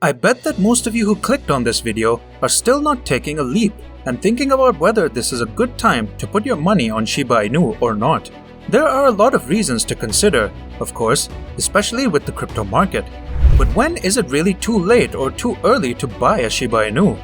I bet that most of you who clicked on this video are still not taking a leap and thinking about whether this is a good time to put your money on Shiba Inu or not. There are a lot of reasons to consider, of course, especially with the crypto market. But when is it really too late or too early to buy a Shiba Inu?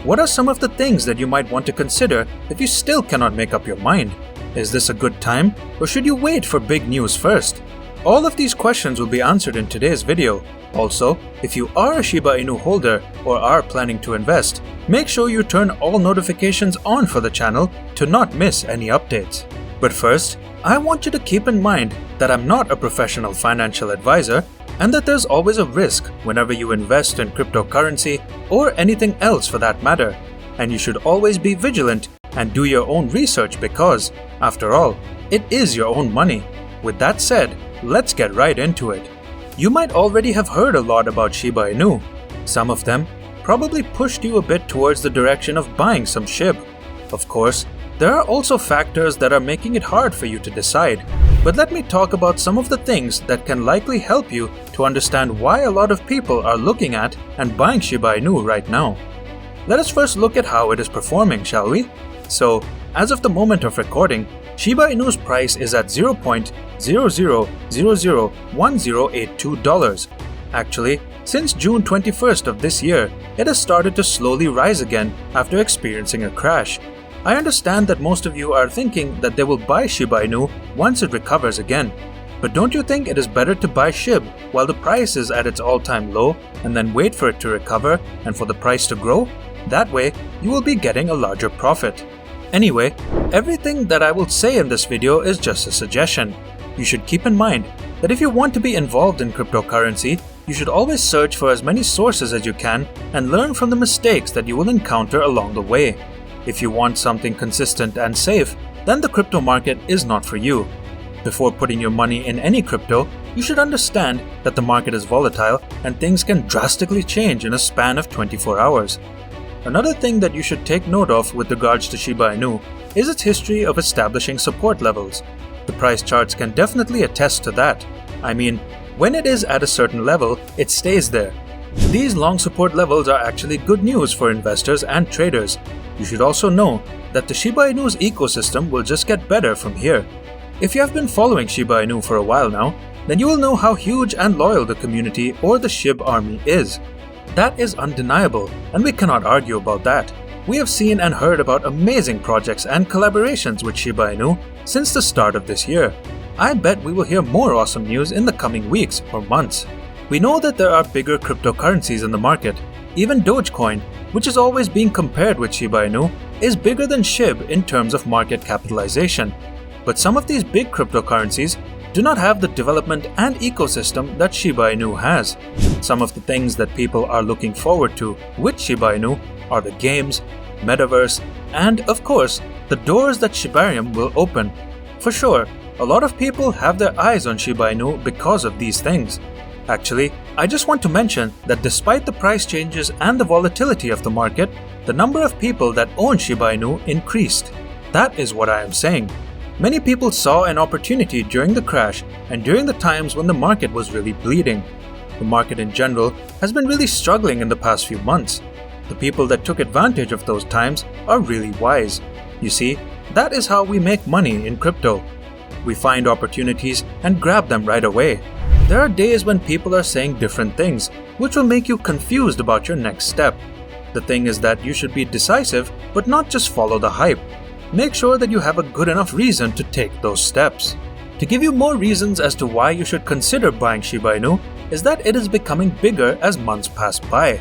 What are some of the things that you might want to consider if you still cannot make up your mind? Is this a good time, or should you wait for big news first? All of these questions will be answered in today's video. Also, if you are a Shiba Inu holder or are planning to invest, make sure you turn all notifications on for the channel to not miss any updates. But first, I want you to keep in mind that I'm not a professional financial advisor and that there's always a risk whenever you invest in cryptocurrency or anything else for that matter. And you should always be vigilant and do your own research because, after all, it is your own money. With that said, let's get right into it. You might already have heard a lot about Shiba Inu. Some of them probably pushed you a bit towards the direction of buying some SHIB. Of course, there are also factors that are making it hard for you to decide. But let me talk about some of the things that can likely help you to understand why a lot of people are looking at and buying Shiba Inu right now. Let us first look at how it is performing, shall we? So, as of the moment of recording, Shiba Inu's price is at $0.00001082. Actually, since June 21st of this year, it has started to slowly rise again after experiencing a crash. I understand that most of you are thinking that they will buy Shiba Inu once it recovers again. But don't you think it is better to buy SHIB while the price is at its all-time low and then wait for it to recover and for the price to grow? That way, you will be getting a larger profit. Anyway, everything that I will say in this video is just a suggestion. You should keep in mind that if you want to be involved in cryptocurrency, you should always search for as many sources as you can and learn from the mistakes that you will encounter along the way. If you want something consistent and safe, then the crypto market is not for you. Before putting your money in any crypto, you should understand that the market is volatile and things can drastically change in a span of 24 hours. Another thing that you should take note of with regards to Shiba Inu is its history of establishing support levels. The price charts can definitely attest to that. I mean, when it is at a certain level, it stays there. These long support levels are actually good news for investors and traders. You should also know that the Shiba Inu's ecosystem will just get better from here. If you have been following Shiba Inu for a while now, then you will know how huge and loyal the community or the SHIB army is. That is undeniable, and we cannot argue about that. We have seen and heard about amazing projects and collaborations with Shiba Inu since the start of this year. I bet we will hear more awesome news in the coming weeks or months. We know that there are bigger cryptocurrencies in the market. Even Dogecoin, which is always being compared with Shiba Inu, is bigger than SHIB in terms of market capitalization. But some of these big cryptocurrencies do not have the development and ecosystem that Shiba Inu has. Some of the things that people are looking forward to with Shiba Inu are the games, metaverse, and of course, the doors that Shibarium will open. For sure, a lot of people have their eyes on Shiba Inu because of these things. Actually, I just want to mention that despite the price changes and the volatility of the market, the number of people that own Shiba Inu increased. That is what I am saying. Many people saw an opportunity during the crash and during the times when the market was really bleeding. The market in general has been really struggling in the past few months. The people that took advantage of those times are really wise. You see, that is how we make money in crypto. We find opportunities and grab them right away. There are days when people are saying different things, which will make you confused about your next step. The thing is that you should be decisive, but not just follow the hype. Make sure that you have a good enough reason to take those steps. To give you more reasons as to why you should consider buying Shiba Inu is that it is becoming bigger as months pass by.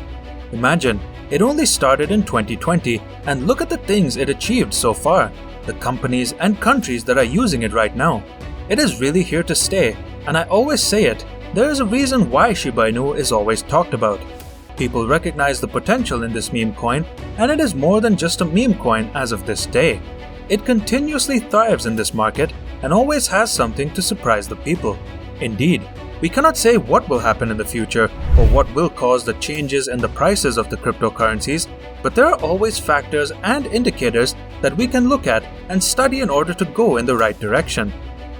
Imagine, it only started in 2020 and look at the things it achieved so far, the companies and countries that are using it right now. It is really here to stay, and I always say it, there is a reason why Shiba Inu is always talked about. People recognize the potential in this meme coin, and it is more than just a meme coin as of this day. It continuously thrives in this market and always has something to surprise the people. Indeed, we cannot say what will happen in the future or what will cause the changes in the prices of the cryptocurrencies, but there are always factors and indicators that we can look at and study in order to go in the right direction.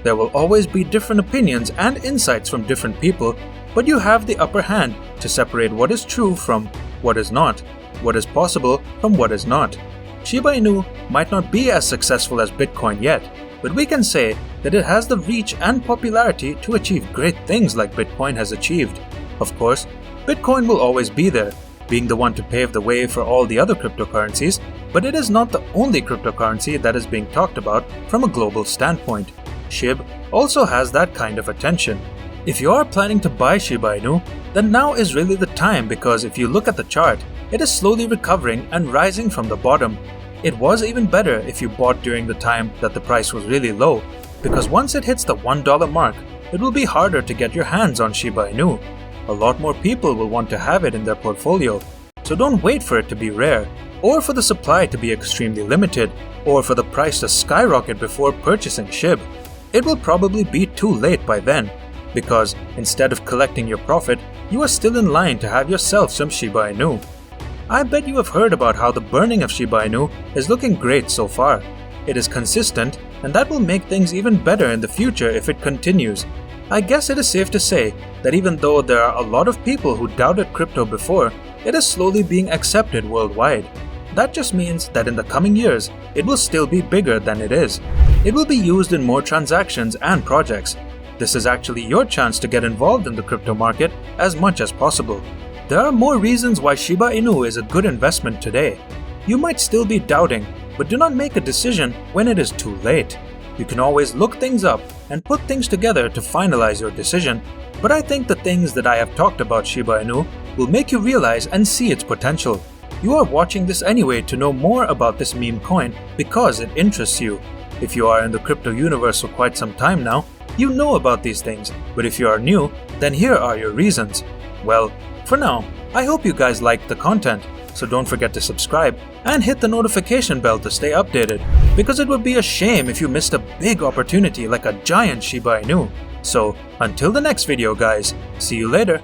There will always be different opinions and insights from different people, but you have the upper hand to separate what is true from what is not, what is possible from what is not. Shiba Inu might not be as successful as Bitcoin yet, but we can say that it has the reach and popularity to achieve great things like Bitcoin has achieved. Of course, Bitcoin will always be there, being the one to pave the way for all the other cryptocurrencies, but it is not the only cryptocurrency that is being talked about from a global standpoint. SHIB also has that kind of attention. If you are planning to buy Shiba Inu, then now is really the time, because if you look at the chart, it is slowly recovering and rising from the bottom. It was even better if you bought during the time that the price was really low, because once it hits the $1 mark, it will be harder to get your hands on Shiba Inu. A lot more people will want to have it in their portfolio, so don't wait for it to be rare, or for the supply to be extremely limited, or for the price to skyrocket before purchasing SHIB. It will probably be too late by then, because instead of collecting your profit, you are still in line to have yourself some Shiba Inu. I bet you have heard about how the burning of Shiba Inu is looking great so far. It is consistent, and that will make things even better in the future if it continues. I guess it is safe to say that even though there are a lot of people who doubted crypto before, it is slowly being accepted worldwide. That just means that in the coming years, it will still be bigger than it is. It will be used in more transactions and projects. This is actually your chance to get involved in the crypto market as much as possible. There are more reasons why Shiba Inu is a good investment today. You might still be doubting, but do not make a decision when it is too late. You can always look things up and put things together to finalize your decision, but I think the things that I have talked about Shiba Inu will make you realize and see its potential. You are watching this anyway to know more about this meme coin because it interests you. If you are in the crypto universe for quite some time now, you know about these things, but if you are new, then here are your reasons. Well, for now, I hope you guys liked the content, so don't forget to subscribe and hit the notification bell to stay updated, because it would be a shame if you missed a big opportunity like a giant Shiba Inu. So, until the next video guys, see you later.